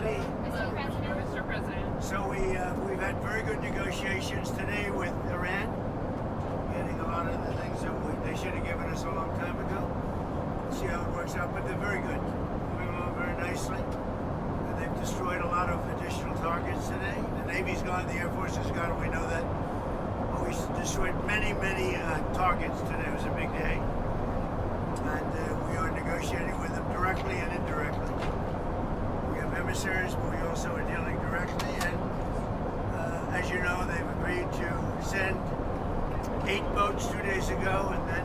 Lady. Mr. President. So we've had very good negotiations today with Iran, getting a lot of the things that they should have given us a long time ago. We'll see how it works out, but they're very good, moving along very nicely. And they've destroyed a lot of additional targets today. The Navy's gone, the Air Force has gone, we know that. But we destroyed many targets today. It was a big day. And we are negotiating with them directly and indirectly. We have emissaries, but we also are dealing directly. And as you know, they've agreed to send 8 boats 2 days ago, and then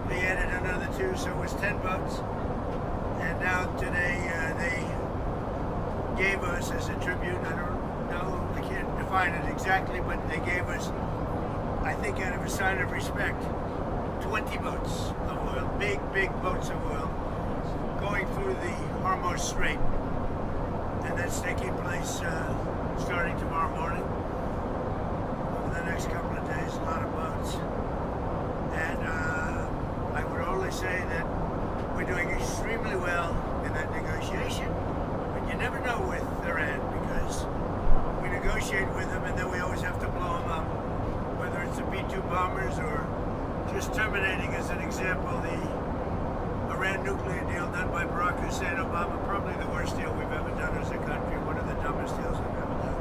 they added another 2, so it was 10 boats. And now today they gave us as a tribute, I don't know, I can't define it exactly, but they gave us, I think out of a sign of respect, 20 boats of oil, big boats of oil, going through the Hormuz Strait. And that's taking place starting tomorrow morning. Over the next couple of days, a lot of boats. And I would only say that we're doing extremely well in that negotiation. But you never know with Iran, because we negotiate with them and then we always have to blow them up. Whether it's the B-2 bombers or just terminating, as an example, the Iran nuclear deal done by Barack Hussein Obama, probably the worst deal we've ever done as a country, one of the dumbest deals we've ever done.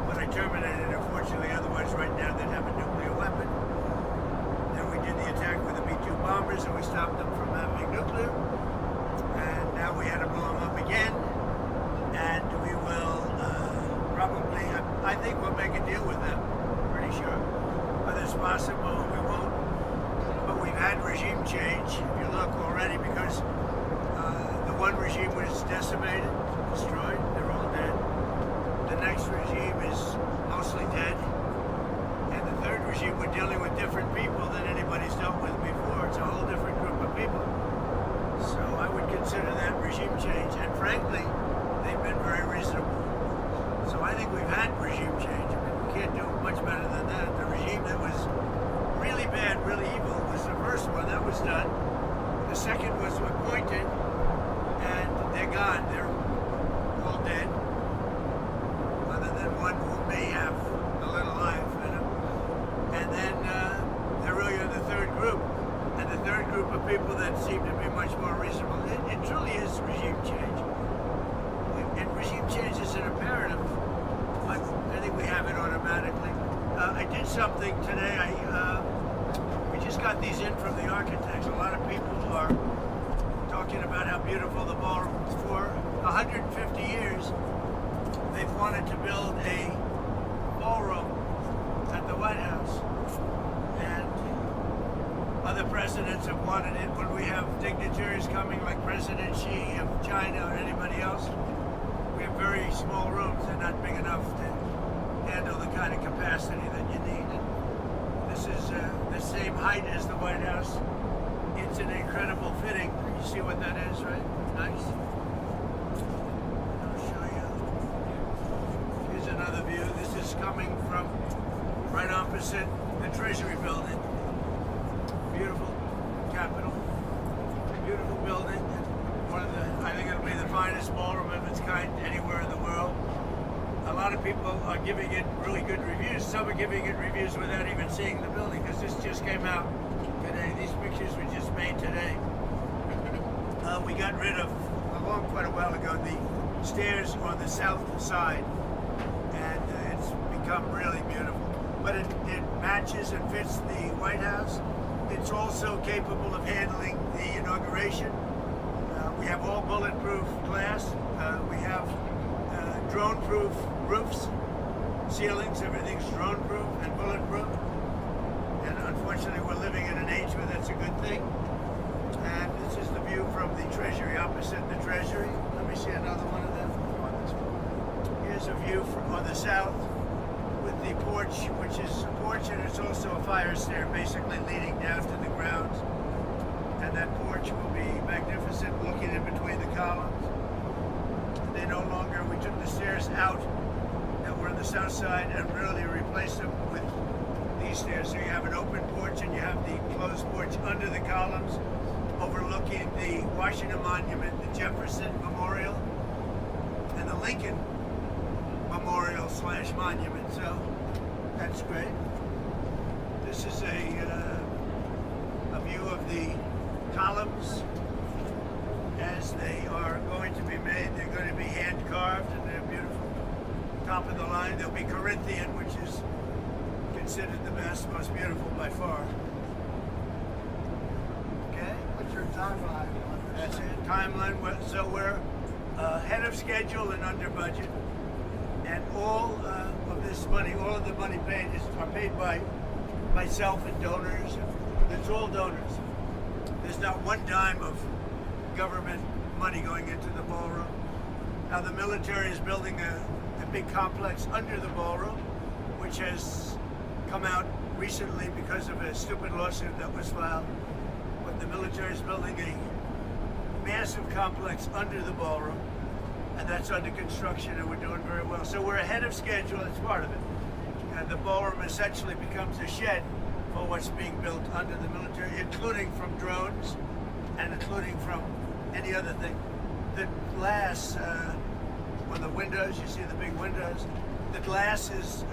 But I terminated it, unfortunately, otherwise right now they'd have a nuclear weapon. Then we did the attack with the B-2 bombers and we stopped them from having nuclear. And now we had to blow them up again. And we will probably, I think we'll make a deal with them, pretty sure. Whether it's possible, we won't. But we've had regime change, if you look already, because the one regime was decimated, destroyed, they're all dead. The next regime is mostly dead. And the third regime, we're dealing with different people than anybody's dealt with before. It's a whole different group of people. So I would consider that regime change. And frankly, they've been very reasonable. So I think we've had regime change. I mean, we can't do much better than that. The regime that was really bad, really evil was the first one. That was done. The second was appointed, and they're gone. They're all dead, other than one who may have a little life in them. And then there really are the third group. And the third group of people that seem to be much more reasonable. It truly is regime change. And regime change is an imperative. But I think we have it automatically. I did something today. We just got these in from the architects. A lot of people are talking about how beautiful the ballroom is. For 150 years, they've wanted to build a ballroom at the White House. And other presidents have wanted it. When we have dignitaries coming, like President Xi of China or anybody else, we have very small rooms. They're not big enough to handle the kind of capacity that you need. And this is the same height as the White House. It's an incredible fitting. You see what that is, right? Nice. I'll show you. Here's another view. This is coming from right opposite the Treasury building. Beautiful Capitol. Beautiful building. One of the, I think it'll be the finest ballroom of its kind anywhere in the world. A lot of people are giving it really good reviews. Some are giving it reviews without even seeing the building, because this just came out today. These pictures were just made today. We got rid of, quite a while ago, the stairs on the south side, and it's become really beautiful. But it matches and fits the White House. It's also capable of handling the inauguration. We have all bulletproof glass. We have drone-proof roofs, ceilings, everything's drone-proof and bulletproof. And unfortunately, we're living in an age where that's a good thing. And this is the view from the Treasury, opposite the Treasury. Let me see another one of them. Here's a view from on the south with the porch, which is a porch, and it's also a fire stair, basically leading down to the grounds. And that porch will be magnificent, looking in between the columns. They no longer, we took the stairs out that were on the south side and really replaced them with these stairs. So you have an open porch and you have the closed porch under the columns, overlooking the Washington Monument, the Jefferson Memorial, and the Lincoln Memorial / Monument, so that's great. This is a view of the columns as they are going to be made. They're going to be hand carved and they're beautiful. Top of the line, they'll be Corinthian, which is considered the best, most beautiful by far. Okay? What's your timeline? That's it. Timeline. So we're ahead of schedule and under budget. And all of this money, all of the money paid are paid by myself and donors. It's all donors. There's not one dime of government money going into the ballroom. Now the military is building a big complex under the ballroom, which has come out recently because of a stupid lawsuit that was filed. But the military is building a massive complex under the ballroom, and that's under construction, and we're doing very well. So we're ahead of schedule. It's part of it. And the ballroom essentially becomes a shed for what's being built under the military, including from drones and including from any other thing. The glass, on the windows, you see the big windows, the glass is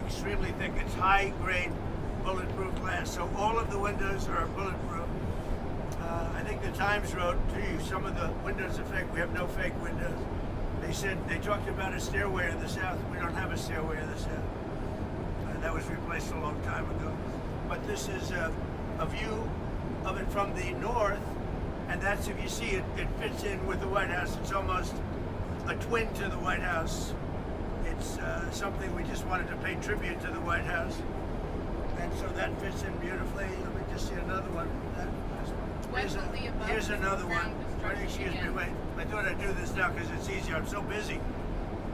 extremely thick. It's high-grade bulletproof glass, so all of the windows are bulletproof. I think the Times wrote, gee, some of the windows are fake. We have no fake windows. They said, they talked about a stairway in the south. We don't have a stairway in the south. That was replaced a long time ago. But this is a view of it from the north, and that's, if you see it, it fits in with the White House. It's almost a twin to the White House. It's something we just wanted to pay tribute to the White House. And so that fits in beautifully. Let me just see another one. Here's another one. Excuse me, wait. I thought I'd do this now because it's easier. I'm so busy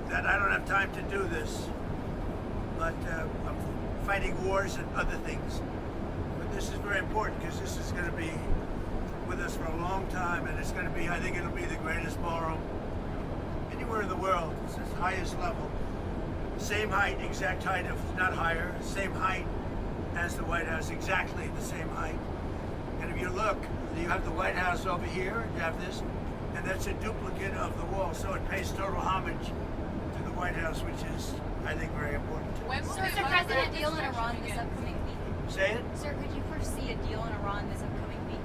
that I don't have time to do this. But I'm fighting wars and other things. But this is very important because this is going to be with us for a long time, and it's going to be, I think it'll be the greatest ballroom anywhere in the world. It's the highest level. Same height, exact height, if not higher, same height as the White House, exactly the same height. And if you look, you have the White House over here, you have this, and that's a duplicate of the wall, so it pays total homage to the White House, which is, I think, very important. Sir, Mr. President, deal in Iran this upcoming week. Say it? Sir, could you foresee a deal in Iran this upcoming week?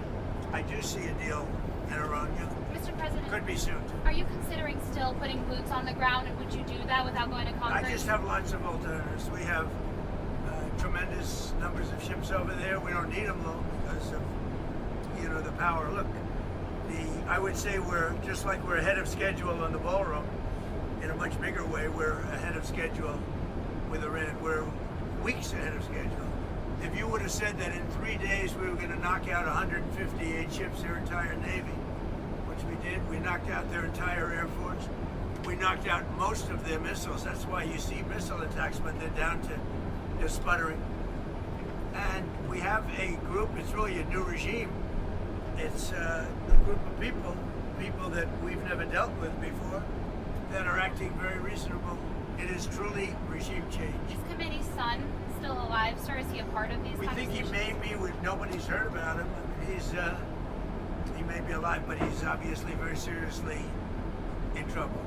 I do see a deal in Iran, yeah. Mr. President, Could be soon. are you considering still putting boots on the ground, and would you do that without going to Congress? I just have lots of alternatives. We have tremendous numbers of ships over there. We don't need them though because of, you know, the power. Look, I would say we're just like we're ahead of schedule on the ballroom. In a much bigger way, we're ahead of schedule with Iran. We're weeks ahead of schedule. If you would have said that in 3 days we were going to knock out 158 ships, their entire Navy, which we did, we knocked out their entire Air Force. We knocked out most of their missiles. That's why you see missile attacks, but they're down to, they're sputtering. And we have a group, it's really a new regime. It's a group of people that we've never dealt with before, that are acting very reasonable. It is truly regime change. Is Committee's son still alive, sir? Is he a part of these We think he conversations? may be. Nobody's heard about him. I mean, he may be alive, but he's obviously very seriously in trouble.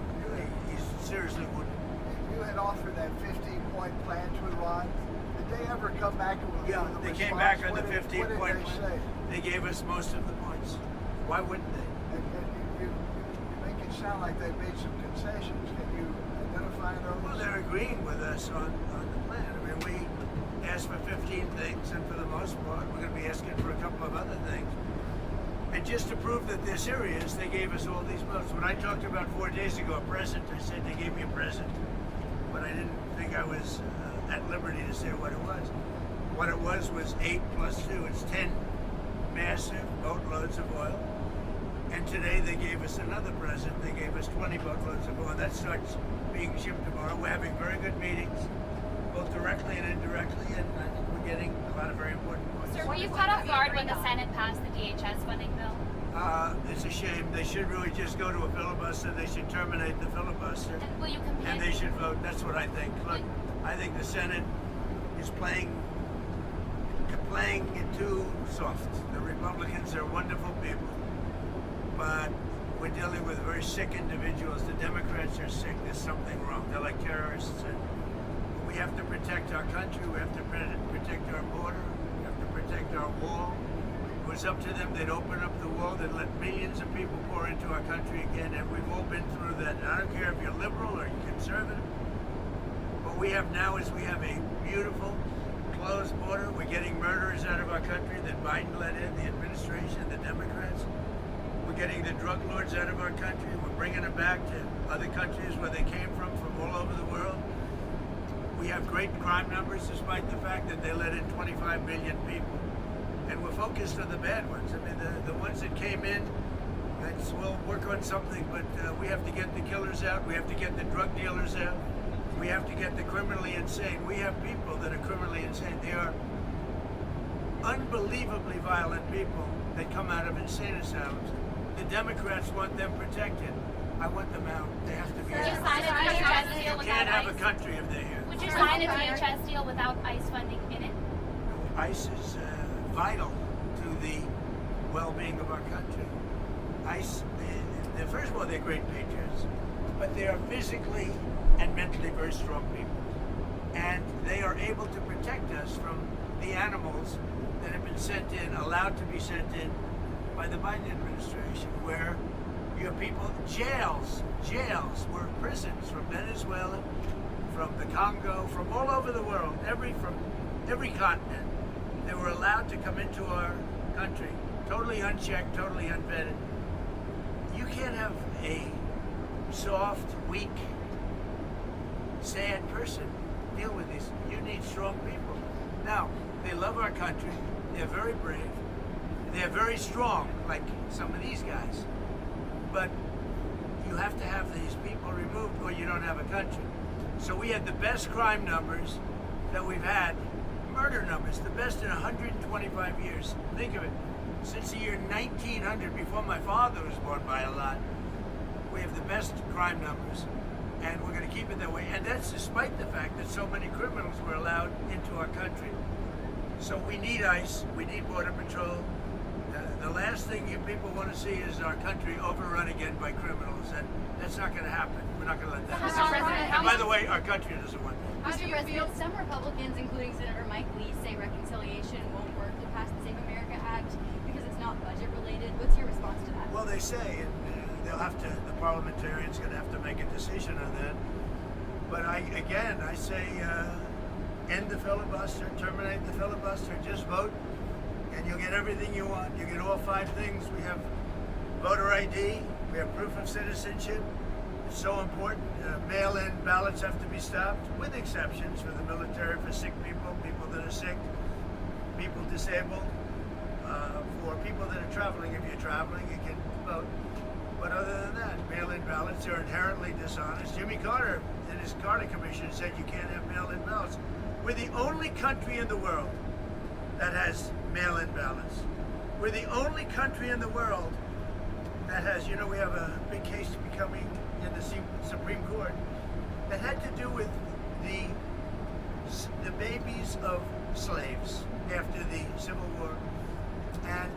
He's seriously wounded. You had offered that 15-point plan to Iran. Did they ever come back with Yeah, a they response? came back on the What did 15-point they plan. say? They gave us most of the points. Why wouldn't they? And you make it sound like they made some concessions. Can you identify those? Well, they're agreeing with us on the plan. I mean, we asked for 15 things, and for the most part, we're going to be asking for a couple of other things. And just to prove that they're serious, they gave us all these votes. When I talked about 4 days ago a present, I said they gave me a present, but I didn't think I was at liberty to say what it was. What it was 8 plus 2. It's 10 massive boatloads of oil. And today they gave us another present. They gave us 20 boatloads of oil. That starts being shipped tomorrow. We're having very good meetings, both directly and indirectly, and I think we're getting a lot of very important points. Sir, were you caught off guard when the Senate passed the DHS funding bill? It's a shame. They should really just go to a filibuster. They should terminate the filibuster. And will you compete? And they should vote. That's what I think. Look, I think the Senate is playing it too soft. The Republicans are wonderful people, but we're dealing with very sick individuals. The Democrats are sick. There's something wrong. They're like terrorists. And we have to protect our country. We have to protect our border. We have to protect our wall. If it was up to them, they'd open up the wall. They'd let millions of people pour into our country again. And we've all been through that. And I don't care if you're liberal or you're conservative. What we have now is we have a beautiful, closed border. We're getting murderers out of our country that Biden let in, the administration, the Democrats. We're getting the drug lords out of our country. We're bringing them back to other countries where they came from all over the world. We have great crime numbers despite the fact that they let in 25 million people. And we're focused on the bad ones. I mean, the ones that came in, we'll work on something, but we have to get the killers out. We have to get the drug dealers out. We have to get the criminally insane. We have people that are criminally insane. They are unbelievably violent people that come out of insane asylums. The Democrats want them protected. I want them out. They have to be Would you out. sign a DHS deal You without can't have a ICE? country if they're here. Would you sign a DHS deal without ICE funding in it? ICE is vital to the well-being of our country. ICE, first of all, they're great patriots, but they are physically and mentally very strong people. And they are able to protect us from the animals that have been sent in, allowed to be sent in by the Biden administration, where you have people, jails were prisons from Venezuela, from the Congo, from all over the world, from every continent. They were allowed to come into our country, totally unchecked, totally unvetted. You can't have a soft, weak, sad person deal with this. You need strong people. Now, they love our country. They're very brave. They're very strong, like some of these guys. But you have to have these people removed or you don't have a country. So we had the best crime numbers that we've had, murder numbers, the best in 125 years. Think of it. Since the year 1900, before my father was born by a lot, we have the best crime numbers. And we're going to keep it that way. And that's despite the fact that so many criminals were allowed into our country. So we need ICE, we need Border Patrol. The last thing you people want to see is our country overrun again by criminals. And that's not going to happen. We're not going to let that happen. And by the way, our country doesn't want that. Mr. President, some Republicans, including Senator Mike Lee, say reconciliation won't work to pass the Save America Act because it's not budget related. What's your response to that? Well, they say, and they'll have to, the parliamentarians going to have to make a decision on that. But I say, end the filibuster, terminate the filibuster, just vote, and you'll get everything you want. You get all 5 things. We have voter ID, we have proof of citizenship. It's so important. Mail-in ballots have to be stopped, with exceptions for the military, for sick people, people that are sick, people disabled, for people that are traveling. If you're traveling, you can vote. But other than that, mail-in ballots are inherently dishonest. Jimmy Carter, in his Carter Commission, said you can't have mail-in ballots. We're the only country in the world that has mail-in ballots. We're the only country in the world that has, we have a big case coming in the Supreme Court that had to do with the babies of slaves after the Civil War. And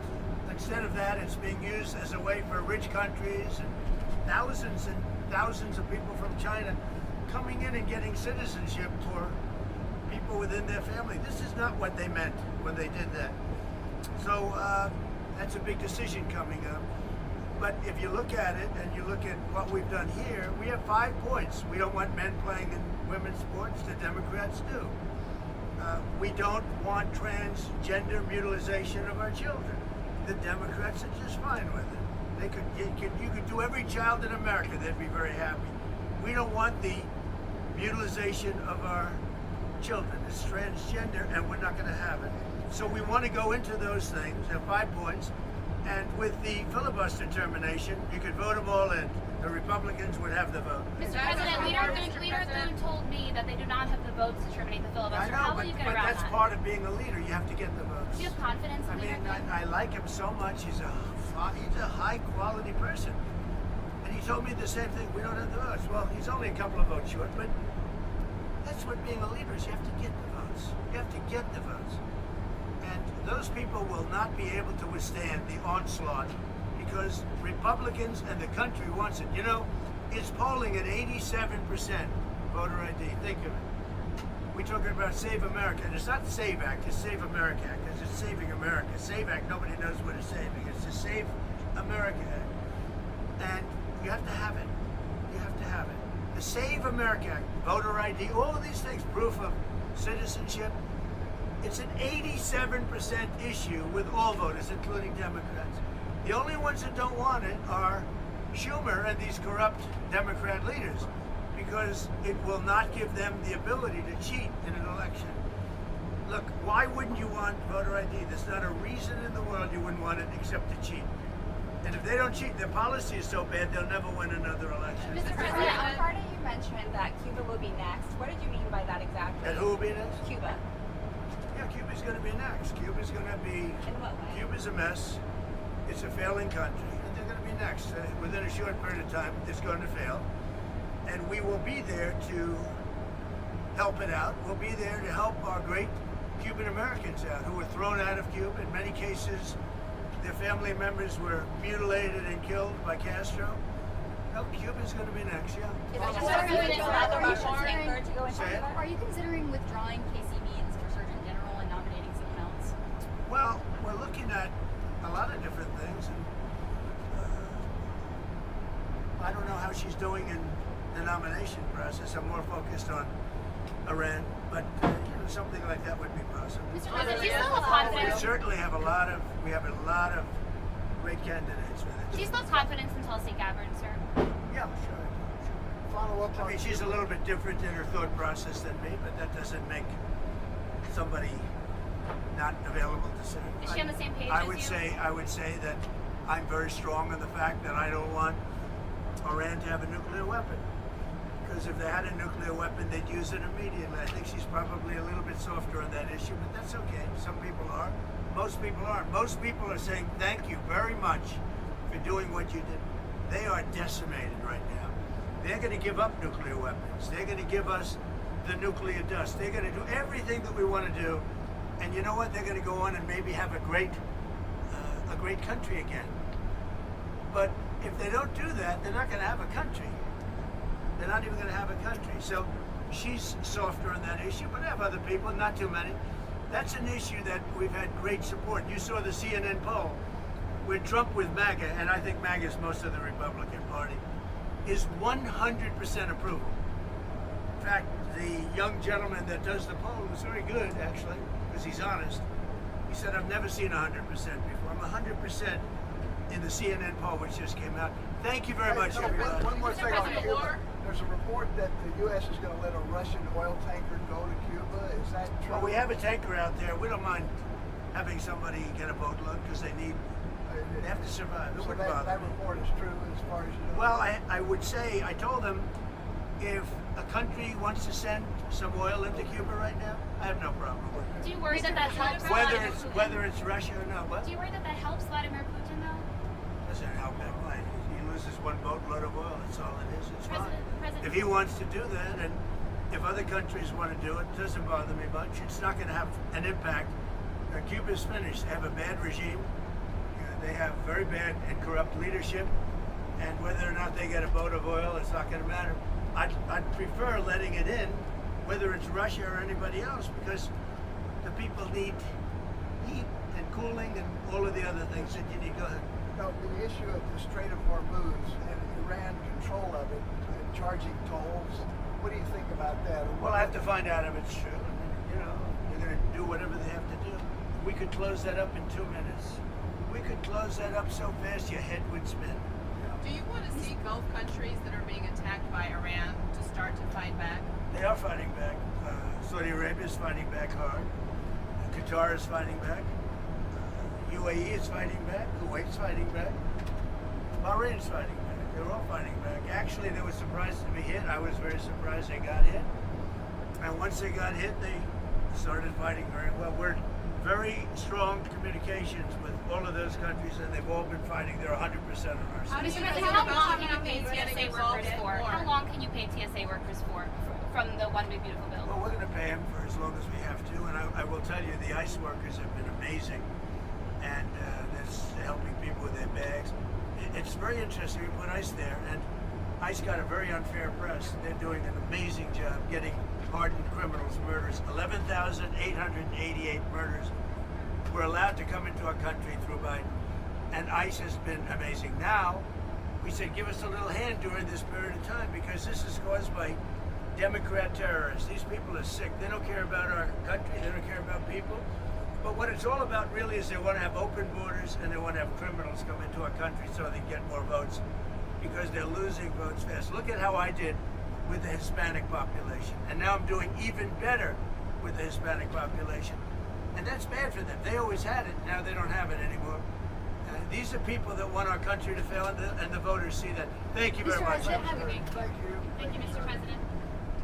instead of that, it's being used as a way for rich countries and thousands of people from China coming in and getting citizenship for people within their family. This is not what they meant when they did that. So that's a big decision coming up. But if you look at it and you look at what we've done here, we have 5 points. We don't want men playing in women's sports. The Democrats do. We don't want transgender mutilization of our children. The Democrats are just fine with it. You could do every child in America, they'd be very happy. We don't want the mutilization of our children. It's transgender, and we're not going to have it. So we want to go into those things. There are 5 points. And with the filibuster termination, you could vote them all in. The Republicans would have the vote. Mr. President, Leader Thune told me that they do not have the votes to terminate the filibuster. I know, How will you get but around that's that? part of being a leader. You have to get the votes. Do you have confidence in Leader Thune? I like him so much. He's a high quality person. And he told me the same thing. We don't have the votes. Well, he's only a couple of votes short, but that's what being a leader is. You have to get the votes. You have to get the votes. And those people will not be able to withstand the onslaught because Republicans and the country wants it. You know, it's polling at 87% voter ID. Think of it. We're talking about Save America, and it's not Save Act, it's Save America Act, because it's saving America. Save Act, nobody knows what it's saving. It's the Save America Act. And you have to have it. You have to have it. The Save America Act, voter ID, all of these things, proof of citizenship. It's an 87% issue with all voters, including Democrats. The only ones that don't want it are Schumer and these corrupt Democrat leaders, because it will not give them the ability to cheat in an election. Look, why wouldn't you want voter ID? There's not a reason in the world you wouldn't want it except to cheat. And if they don't cheat, their policy is so bad they'll never win another election. Mr. President, on Friday you mentioned that Cuba will be next. What did you mean by that exactly? And who will be next? Cuba. Yeah, Cuba's going to be next. Cuba's going to be... In what way? Cuba's a mess. It's a failing country, and they're going to be next. Within a short period of time, it's going to fail. And we will be there to help it out. We'll be there to help our great Cuban Americans out who were thrown out of Cuba. In many cases, their family members were mutilated and killed by Castro. No, Cuba's going to be next, yeah. Is that just a reason to allow the Russians to go into Say it. Cuba? Are you considering withdrawing Casey Means for Surgeon General and nominating someone else? Well, we're looking at a lot of different things, and I don't know how she's doing in the nomination process. I'm more focused on Iran, but something like that would be possible. Mr. President, do you still have We confidence? certainly have a lot of great candidates with Do you it. still have confidence in Tulsi Gabbard, sir? Yeah, sure. Follow up I on mean, she's a little bit different in her thought process than me, but that doesn't make somebody not available to serve. Is she on the same page I as would you? say that I'm very strong on the fact that I don't want Iran to have a nuclear weapon. Because if they had a nuclear weapon, they'd use it immediately. I think she's probably a little bit softer on that issue, but that's okay. Some people are. Most people aren't. Most people are saying thank you very much for doing what you did. They are decimated right now. They're going to give up nuclear weapons. They're going to give us the nuclear dust. They're going to do everything that we want to do. And you know what? They're going to go on and maybe have a great country again. But if they don't do that, they're not going to have a country. They're not even going to have a country. So she's softer on that issue, but I have other people, not too many. That's an issue that we've had great support. You saw the CNN poll where Trump with MAGA, and I think MAGA is most of the Republican Party, is 100% approval. In fact, the young gentleman that does the poll was very good, actually, because he's honest. He said, I've never seen 100% before. I'm 100% in the CNN poll, which just came out. Thank you very much, everybody. One more thing on President, Cuba. There's a report that the U.S. is going to let a Russian oil tanker go to Cuba. Is that true? Well, we have a tanker out there. We don't mind having somebody get a boatload because they have to survive. It So wouldn't bother that me. report is true as far as you know? Well, I would say, I told them, if a country wants to send some oil into Cuba right now, I have no problem with it. Do you worry that helps Whether it's Russia or not, what? Do you worry that helps Vladimir Putin, though? Doesn't help him. Right? He loses one boatload of oil. That's all it is. It's fine. President, If he wants to do that, and if other countries want to do it, it doesn't bother me much. It's not going to have an impact. Cuba's finished. They have a bad regime. They have very bad and corrupt leadership. And whether or not they get a boat of oil, it's not going to matter. I'd prefer letting it in, whether it's Russia or anybody else, because the people need heat and cooling and all of the other things that you need. Go ahead. No, the issue of the Strait of Hormuz and Iran control of it and charging tolls, what do you think about that? Well, I have to find out if it's true. They're going to do whatever they have to do. We could close that up in 2 minutes. We could close that up so fast your head would spin. Do you want to see Gulf countries that are being attacked by Iran to start to fight back? They are fighting back. Saudi Arabia is fighting back hard. Qatar is fighting back. UAE is fighting back. Kuwait's fighting back. Bahrain's fighting back. They're all fighting back. Actually, they were surprised to be hit. I was very surprised they got hit. And once they got hit, they started fighting very well. We're very strong communications with all of those countries, and they've all been fighting. They're 100% on our side. Mr. President, how long can you pay TSA workers for? How long can you pay TSA workers for from the One Big Beautiful Bill? Well, we're going to pay them for as long as we have to, and I will tell you, the ICE workers have been amazing, and that's helping people with their bags. it's very interesting. We put ICE there, and ICE got a very unfair press. They're doing an amazing job getting hardened criminals, murders. 11,888 murders were allowed to come into our country through Biden. And ICE has been amazing. Now, we said, give us a little hand during this period of time, because this is caused by Democrat terrorists. These people are sick. They don't care about our country. They don't care about people. But what it's all about really is they want to have open borders, and they want to have criminals come into our country so they get more votes, because they're losing votes fast. Look at how I did with the Hispanic population. And now I'm doing even better with the Hispanic population. And that's bad for them. They always had it. Now they don't have it anymore. These are people that want our country to fail, and the voters see that. Thank you very Mr. much. President, have a good Thank you. Thank you, Mr. President.